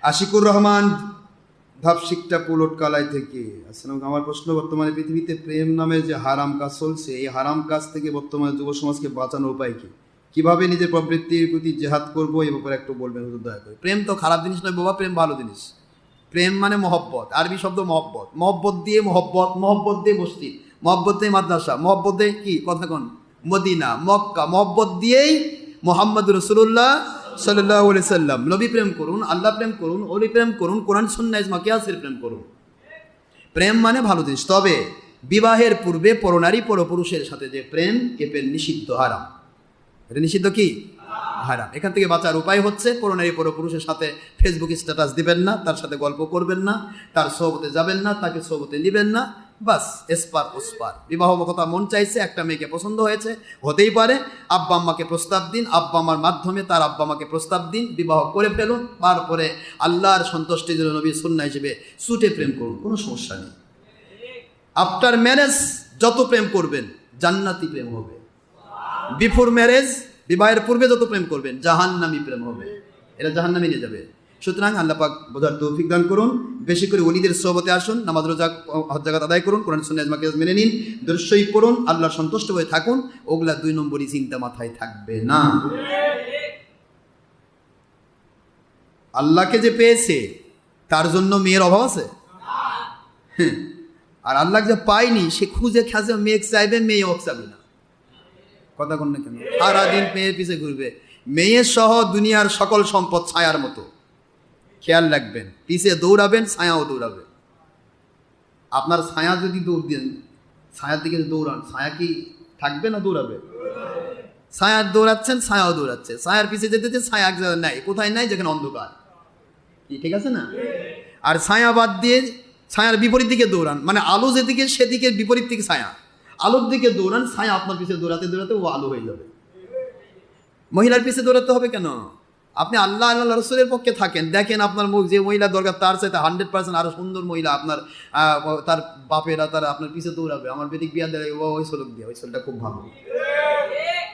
আশিকুর রহমান ভাবশিকটা পুলট কালাই থেকে। আসসালাম। আমার প্রশ্ন, বর্তমানে পৃথিবীতে প্রেম নামের যে হারাম কাজ চলছে, এই হারাম কাজ থেকে বর্তমানে যুব সমাজকে বাঁচানোর উপায় কি? কিভাবে নিজের প্রবৃত্তির প্রতি জেহাদ করবো, এই ব্যাপারে একটু বলবেন হুজুর দয়া করে। প্রেম তো খারাপ জিনিস নয় বাবা, প্রেম ভালো জিনিস। প্রেম মানে মহব্বত, আরবি শব্দ মহব্বত। মহব্বত দিয়ে মহব্বত, মহব্বত দিয়ে মসজিদ, মহব্বত দিয়ে মাদ্রাসা, মহব্বত দিয়ে কি কথা কন মদিনা, মক্কা। মহব্বত দিয়েই মোহাম্মদ রসুল্লাহ সাল্লাল্লাহু আলাইহি সাল্লাম। নবী প্রেম করুন, আল্লাহ প্রেম করুন, ওলি প্রেম করুন, কোরআন সুন্নাহ ইজমা কিয়াসের প্রেম করুন। প্রেম মানে ভালো জিনিস। তবে বিবাহের পূর্বে পরনারী পরপুরুষের সাথে যে প্রেম, এ প্রেম নিষিদ্ধ, হারাম। এটা নিষিদ্ধ কি? হারাম। এখান থেকে বাঁচার উপায় হচ্ছে পরনারী পরপুরুষের সাথে ফেসবুক স্ট্যাটাস দিবেন না, তার সাথে গল্প করবেন না, তার সোহবতে যাবেন না, তাকে সোহবতে নেবেন না। বাস, এসপার ওসপার। বিবাহ কথা মন চাইছে, একটা মেয়েকে পছন্দ হয়েছে, হতেই পারে। আব্বা আম্মাকে প্রস্তাব দিন, আব্বা আম্মার মাধ্যমে তার আব্বা আম্মাকে প্রস্তাব দিন, বিবাহ করে ফেলুন। তারপরে আল্লাহর সন্তুষ্টির জন্য নবী সুন্নাহ হিসেবে ছুটে প্রেম করুন, কোনো সমস্যা নেই। আফটার ম্যারেজ যত প্রেম করবেন জান্নাতি প্রেম হবে। বিফোর ম্যারেজ, বিবাহের পূর্বে যত প্রেম করবেন জাহান্নামী প্রেম হবে, এটা জাহান্নামে নিয়ে যাবে। সুতরাং আল্লাহ পাক বোঝার তৌফিক দান করুন। বেশি করে ওলিদের সোহবতে আসুন, নামাজ রোজা হজ যাকাত আদায় করুন, কোরআন সুন্নাহ ইজমা কিয়াস মেনে নিন, দরুদ শরীফ পড়ুন, আল্লাহর সন্তুষ্ট হয়ে থাকুন। ওগুলা দুই নম্বরই চিন্তা মাথায় থাকবে না। আল্লাহকে যে পেয়েছে তার জন্য মেয়ের অভাব আছে? হ্যাঁ। আর আল্লাহ যে পায়নি, সে খুঁজে খাজে মেয়ে চাইবে, মেয়ে ও চাবে না। কথা কন না কেন? সারাদিন মেয়ের পিছে ঘুরবে। মেয়ে সহ দুনিয়ার সকল সম্পদ ছায়ার মতো, খেয়াল রাখবেন। পিছে দৌড়াবেন, ছায়াও দৌড়াবে। আপনার ছায়া যদি দৌড় দেন, ছায়ার দিকে দৌড়ান, ছায়া কি থাকবে না দৌড়াবে? ছায়া দৌড়াচ্ছেন, ছায়াও দৌড়াচ্ছে। ছায়ার পিছে যেতে ছায়া এক জায়গায় নাই, কোথায় নাই? যেখানে অন্ধকার। কি ঠিক আছে না? আর ছায়া বাদ দিয়ে ছায়ার বিপরীত দিকে দৌড়ান, মানে আলো যেদিকে সেদিকে বিপরীত দিকে ছায়া। আলোর দিকে দৌড়ান, ছায়া আপনার পিছে দৌড়াতে দৌড়াতে ও আলো হয়ে যাবে। মহিলার পিছে দৌড়াতে হবে কেন? আপনি আল্লাহ আল্লাহ রসুলের পক্ষে থাকেন, দেখেন আপনার মুখ যে মহিলা দরকার তার চাইতে 100% আরো সুন্দর মহিলা আপনার তার বাপেরা তারা আপনার পিছে দৌড়াবে। আমার বেদিক বিয়া দেয়, ওই ছোলক দিয়ে, ওই ছোলটা খুব ভালো।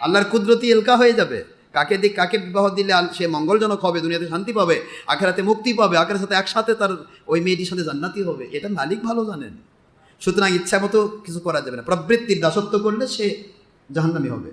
আল্লাহর কুদরতি এলকা হয়ে যাবে। কাকে দিক কাকে বিবাহ দিলে সে মঙ্গলজনক হবে, দুনিয়াতে শান্তি পাবে, আখেরাতে মুক্তি পাবে, আখেরাতের সাথে একসাথে তার ওই মেয়েটির সাথে জান্নাতি হবে, এটা মালিক ভালো জানেন। সুতরাং ইচ্ছা মতো কিছু করা যাবে না। প্রবৃত্তির দাসত্ব করলে সে জাহান্নামী হবে।